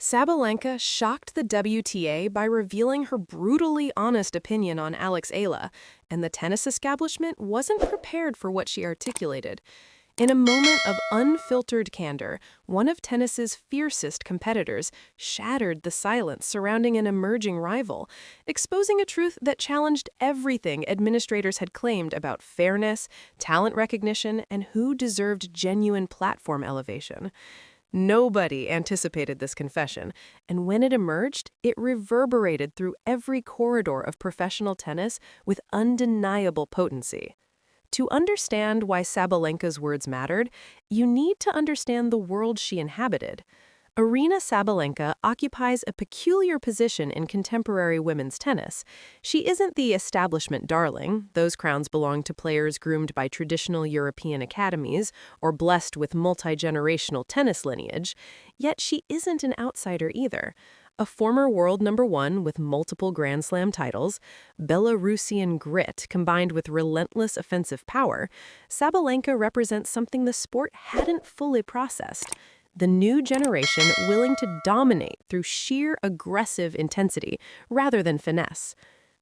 Sabalenka shocked the WTA by revealing her brutally honest opinion on Alex Eala, and the tennis establishment wasn't prepared for what she articulated. In a moment of unfiltered candor, one of tennis's fiercest competitors shattered the silence surrounding an emerging rival, exposing a truth that challenged everything administrators had claimed about fairness, talent recognition, and who deserved genuine platform elevation. Nobody anticipated this confession, and when it emerged, it reverberated through every corridor of professional tennis with undeniable potency. To understand why Sabalenka's words mattered, you need to understand the world she inhabited. Aryna Sabalenka occupies a peculiar position in contemporary women's tennis. She isn't the establishment darling; those crowns belong to players groomed by traditional European academies or blessed with multi-generational tennis lineage. Yet she isn't an outsider either. A former world number one with multiple Grand Slam titles, Belarusian grit combined with relentless offensive power, Sabalenka represents something the sport hadn't fully processed: the new generation willing to dominate through sheer aggressive intensity rather than finesse.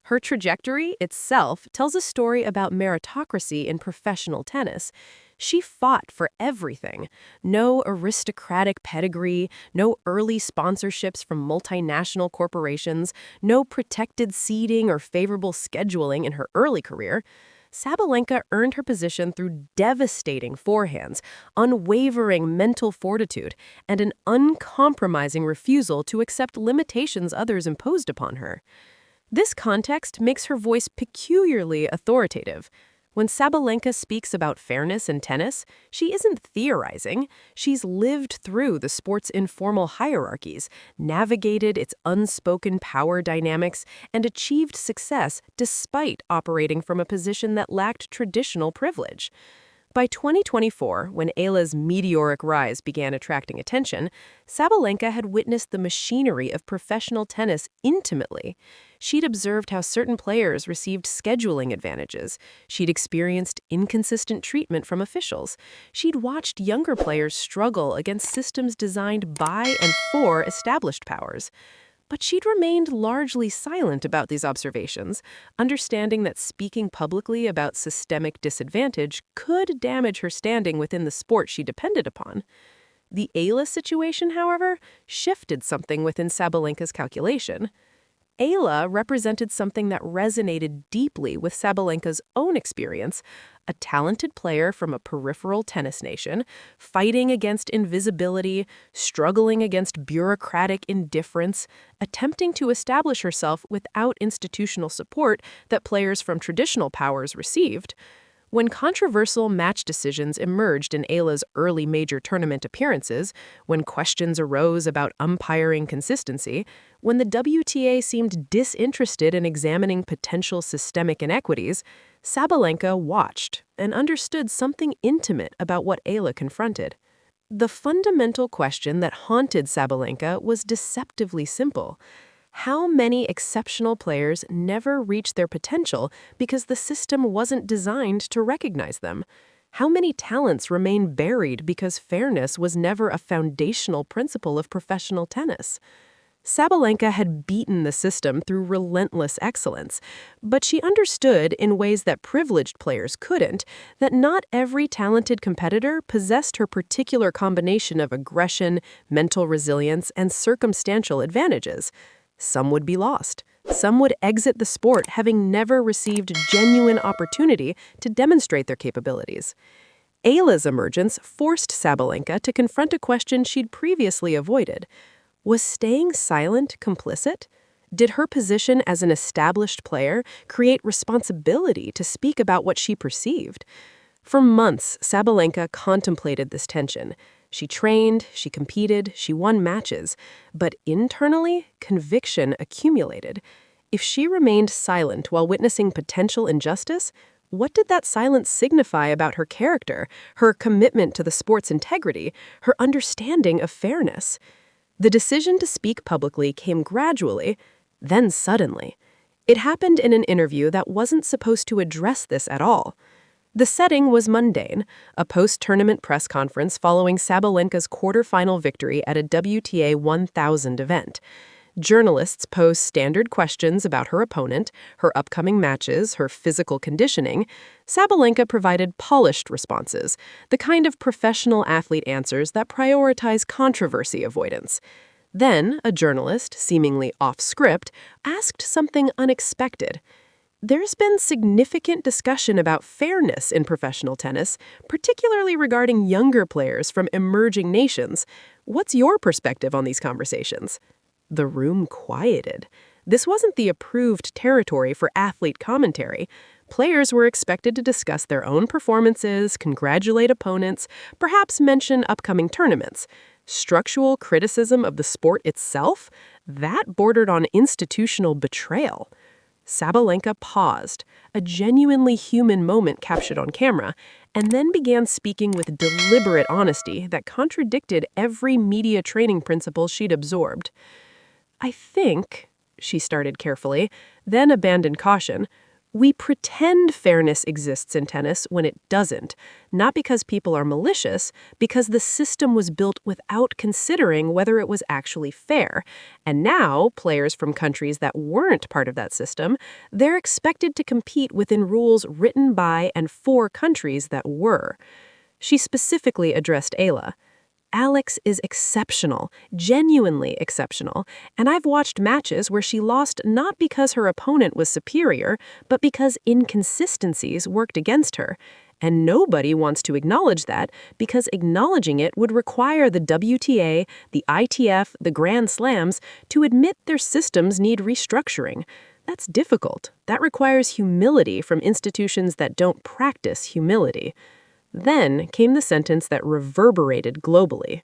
Her trajectory itself tells a story about meritocracy in professional tennis. She fought for everything. No aristocratic pedigree, no early sponsorships from multinational corporations, no protected seeding or favorable scheduling in her early career. Sabalenka earned her position through devastating forehands, unwavering mental fortitude, and an uncompromising refusal to accept limitations others imposed upon her. This context makes her voice peculiarly authoritative. When Sabalenka speaks about fairness in tennis, she isn't theorizing. She's lived through the sport's informal hierarchies, navigated its unspoken power dynamics, and achieved success despite operating from a position that lacked traditional privilege. By 2024, when Eala's meteoric rise began attracting attention, Sabalenka had witnessed the machinery of professional tennis intimately. She'd observed how certain players received scheduling advantages. She'd experienced inconsistent treatment from officials. She'd watched younger players struggle against systems designed by and for established powers. But she'd remained largely silent about these observations, understanding that speaking publicly about systemic disadvantage could damage her standing within the sport she depended upon. The Eala situation, however, shifted something within Sabalenka's calculation. Eala represented something that resonated deeply with Sabalenka's own experience: a talented player from a peripheral tennis nation, fighting against invisibility, struggling against bureaucratic indifference, attempting to establish herself without institutional support that players from traditional powers received. When controversial match decisions emerged in Eala's early major tournament appearances, when questions arose about umpiring consistency, when the WTA seemed disinterested in examining potential systemic inequities, Sabalenka watched and understood something intimate about what Eala confronted. The fundamental question that haunted Sabalenka was deceptively simple: how many exceptional players never reach their potential because the system wasn't designed to recognize them? How many talents remain buried because fairness was never a foundational principle of professional tennis? Sabalenka had beaten the system through relentless excellence, but she understood, in ways that privileged players couldn't, that not every talented competitor possessed her particular combination of aggression, mental resilience, and circumstantial advantages. Some would be lost. Some would exit the sport having never received genuine opportunity to demonstrate their capabilities. Eala's emergence forced Sabalenka to confront a question she'd previously avoided. Was staying silent complicit? Did her position as an established player create responsibility to speak about what she perceived? For months, Sabalenka contemplated this tension. She trained, she competed, she won matches, but internally, conviction accumulated. If she remained silent while witnessing potential injustice, what did that silence signify about her character, her commitment to the sport's integrity, her understanding of fairness? The decision to speak publicly came gradually, then suddenly. It happened in an interview that wasn't supposed to address this at all. The setting was mundane, a post-tournament press conference following Sabalenka's quarterfinal victory at a WTA 1000 event. Journalists posed standard questions about her opponent, her upcoming matches, her physical conditioning. Sabalenka provided polished responses, the kind of professional athlete answers that prioritize controversy avoidance. Then, a journalist, seemingly off script, asked something unexpected. There's been significant discussion about fairness in professional tennis, particularly regarding younger players from emerging nations. What's your perspective on these conversations? The room quieted. This wasn't the approved territory for athlete commentary. Players were expected to discuss their own performances, congratulate opponents, perhaps mention upcoming tournaments. Structural criticism of the sport itself? That bordered on institutional betrayal. Sabalenka paused, a genuinely human moment captured on camera, and then began speaking with deliberate honesty that contradicted every media training principle she'd absorbed. I think, she started carefully, then abandoned caution. We pretend fairness exists in tennis when it doesn't, not because people are malicious, because the system was built without considering whether it was actually fair. And now, players from countries that weren't part of that system, they're expected to compete within rules written by and for countries that were. She specifically addressed Eala. Alex is exceptional, genuinely exceptional, and I've watched matches where she lost not because her opponent was superior, but because inconsistencies worked against her. And nobody wants to acknowledge that because acknowledging it would require the WTA, the ITF, the Grand Slams to admit their systems need restructuring. That's difficult. That requires humility from institutions that don't practice humility. Then came the sentence that reverberated globally.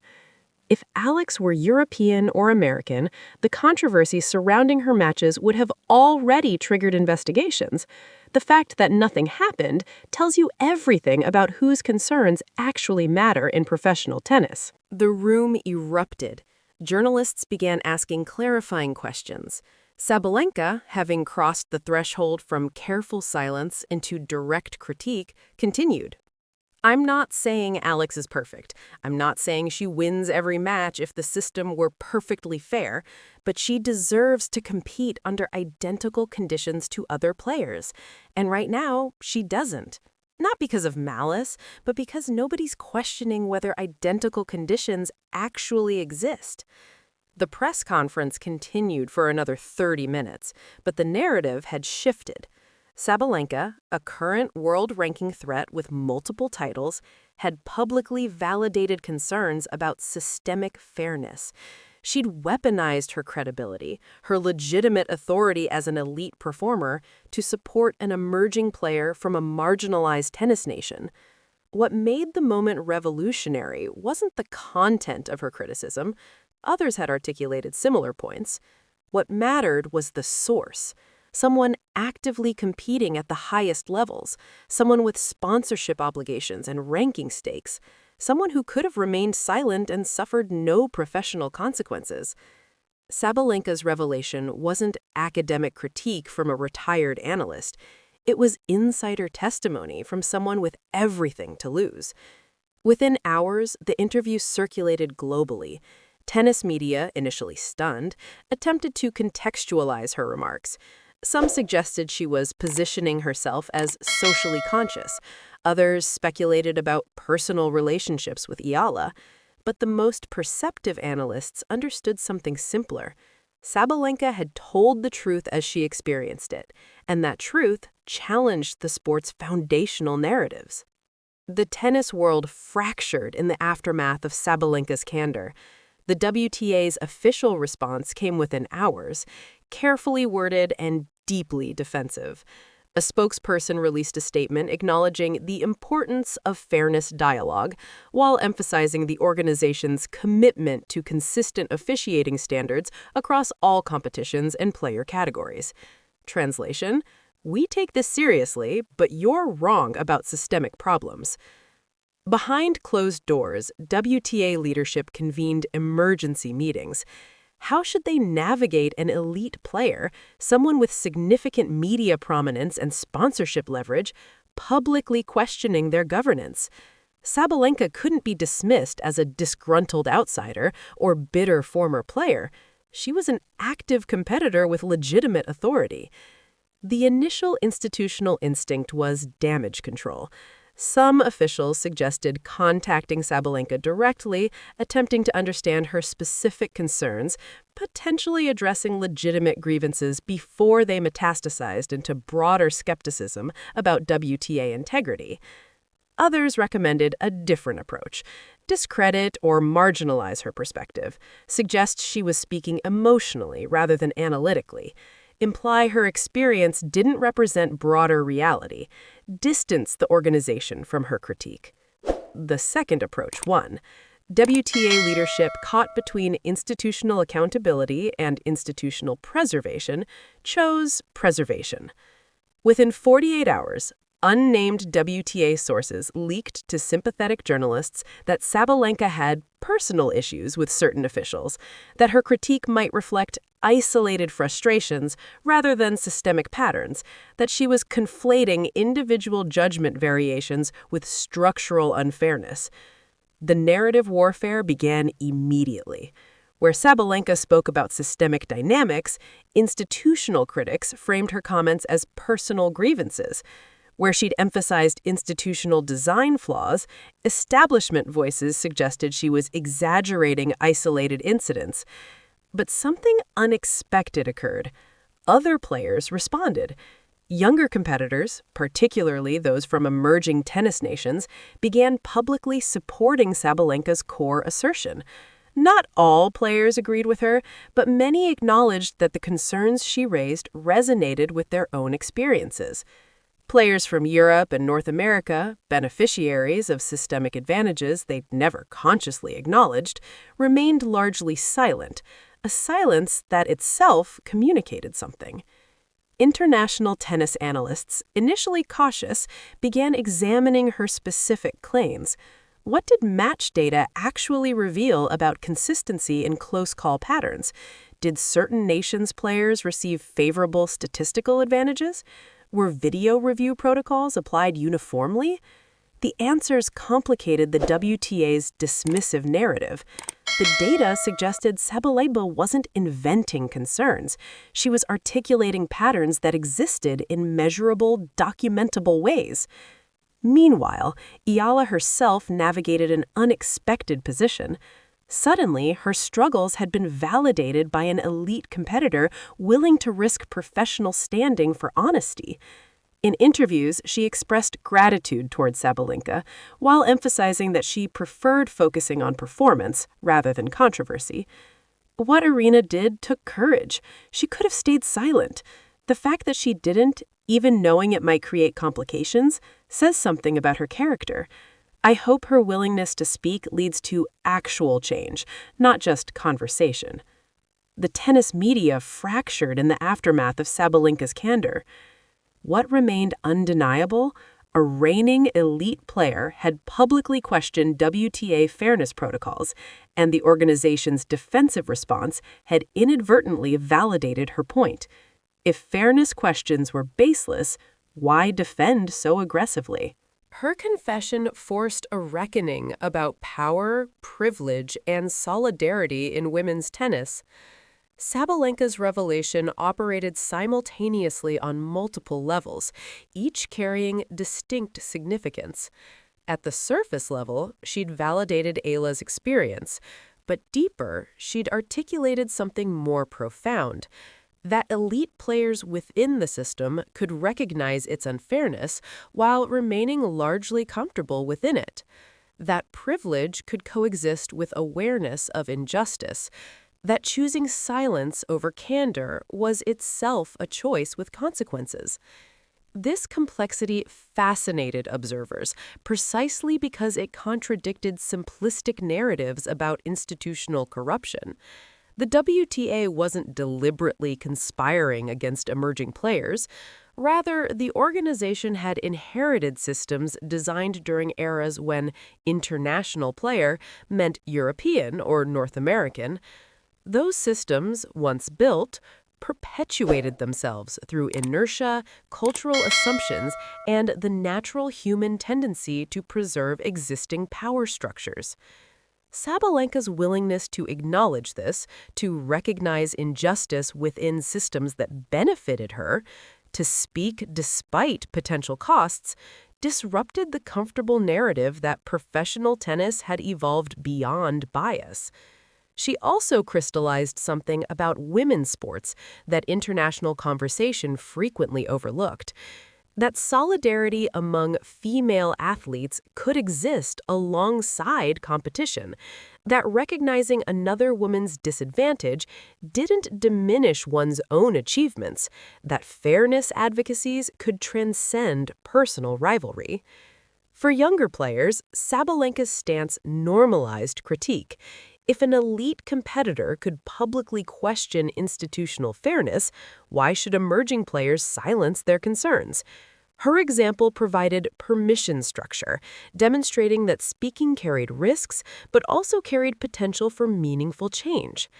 If Alex were European or American, the controversy surrounding her matches would have already triggered investigations. The fact that nothing happened tells you everything about whose concerns actually matter in professional tennis. The room erupted. Journalists began asking clarifying questions. Sabalenka, having crossed the threshold from careful silence into direct critique, continued. I'm not saying Alex is perfect. I'm not saying she wins every match if the system were perfectly fair, but she deserves to compete under identical conditions to other players. And right now, she doesn't. Not because of malice, but because nobody's questioning whether identical conditions actually exist. The press conference continued for another 30 minutes, but the narrative had shifted. Sabalenka, a current world-ranking threat with multiple titles, had publicly validated concerns about systemic fairness. She'd weaponized her credibility, her legitimate authority as an elite performer, to support an emerging player from a marginalized tennis nation. What made the moment revolutionary wasn't the content of her criticism. Others had articulated similar points. What mattered was the source. Someone actively competing at the highest levels, someone with sponsorship obligations and ranking stakes, someone who could have remained silent and suffered no professional consequences. Sabalenka's revelation wasn't academic critique from a retired analyst. It was insider testimony from someone with everything to lose. Within hours, the interview circulated globally. Tennis media, initially stunned, attempted to contextualize her remarks. Some suggested she was positioning herself as socially conscious. Others speculated about personal relationships with Eala. But the most perceptive analysts understood something simpler. Sabalenka had told the truth as she experienced it, and that truth challenged the sport's foundational narratives. The tennis world fractured in the aftermath of Sabalenka's candor. The WTA's official response came within hours, carefully worded and deeply defensive. A spokesperson released a statement acknowledging the importance of fairness dialogue, while emphasizing the organization's commitment to consistent officiating standards across all competitions and player categories. Translation: we take this seriously, but you're wrong about systemic problems. Behind closed doors, WTA leadership convened emergency meetings. How should they navigate an elite player, someone with significant media prominence and sponsorship leverage, publicly questioning their governance. Sabalenka couldn't be dismissed as a disgruntled outsider or bitter former player. She was an active competitor with legitimate authority. The initial institutional instinct was damage control. Some officials suggested contacting Sabalenka directly, attempting to understand her specific concerns, potentially addressing legitimate grievances before they metastasized into broader skepticism about WTA integrity. Others recommended a different approach: discredit or marginalize her perspective, suggest she was speaking emotionally rather than analytically, imply her experience didn't represent broader reality, distance the organization from her critique. The second approach won. WTA leadership, caught between institutional accountability and institutional preservation, chose preservation. Within 48 hours, unnamed WTA sources leaked to sympathetic journalists that Sabalenka had personal issues with certain officials, that her critique might reflect isolated frustrations rather than systemic patterns, that she was conflating individual judgment variations with structural unfairness. The narrative warfare began immediately. Where Sabalenka spoke about systemic dynamics, institutional critics framed her comments as personal grievances. Where she'd emphasized institutional design flaws, establishment voices suggested she was exaggerating isolated incidents. But something unexpected occurred. Other players responded. Younger competitors, particularly those from emerging tennis nations, began publicly supporting Sabalenka's core assertion. Not all players agreed with her, but many acknowledged that the concerns she raised resonated with their own experiences. Players from Europe and North America, beneficiaries of systemic advantages they'd never consciously acknowledged, remained largely silent, a silence that itself communicated something. International tennis analysts, initially cautious, began examining her specific claims. What did match data actually reveal about consistency in close call patterns? Did certain nations' players receive favorable statistical advantages? Were video review protocols applied uniformly? The answers complicated the WTA's dismissive narrative. The data suggested Sabalenka wasn't inventing concerns. She was articulating patterns that existed in measurable, documentable ways. Meanwhile, Eala herself navigated an unexpected position. Suddenly, her struggles had been validated by an elite competitor willing to risk professional standing for honesty. In interviews, she expressed gratitude towards Sabalenka, while emphasizing that she preferred focusing on performance rather than controversy. What Aryna did took courage. She could have stayed silent. The fact that she didn't, even knowing it might create complications, says something about her character. I hope her willingness to speak leads to actual change, not just conversation. The tennis media fractured in the aftermath of Sabalenka's candor. What remained undeniable? A reigning elite player had publicly questioned WTA fairness protocols, and the organization's defensive response had inadvertently validated her point. If fairness questions were baseless, why defend so aggressively? Her confession forced a reckoning about power, privilege, and solidarity in women's tennis. Sabalenka's revelation operated simultaneously on multiple levels, each carrying distinct significance. At the surface level, she'd validated Eala's experience, but deeper, she'd articulated something more profound: that elite players within the system could recognize its unfairness while remaining largely comfortable within it. That privilege could coexist with awareness of injustice. That choosing silence over candor was itself a choice with consequences. This complexity fascinated observers precisely because it contradicted simplistic narratives about institutional corruption. The WTA wasn't deliberately conspiring against emerging players. Rather, the organization had inherited systems designed during eras when international player meant European or North American. Those systems, once built, perpetuated themselves through inertia, cultural assumptions, and the natural human tendency to preserve existing power structures. Sabalenka's willingness to acknowledge this, to recognize injustice within systems that benefited her, to speak despite potential costs, disrupted the comfortable narrative that professional tennis had evolved beyond bias. She also crystallized something about women's sports that international conversation frequently overlooked: that solidarity among female athletes could exist alongside competition, that recognizing another woman's disadvantage didn't diminish one's own achievements, that fairness advocacies could transcend personal rivalry. For younger players, Sabalenka's stance normalized critique. If an elite competitor could publicly question institutional fairness, why should emerging players silence their concerns? Her example provided permission structure, demonstrating that speaking carried risks, but also carried potential for meaningful change.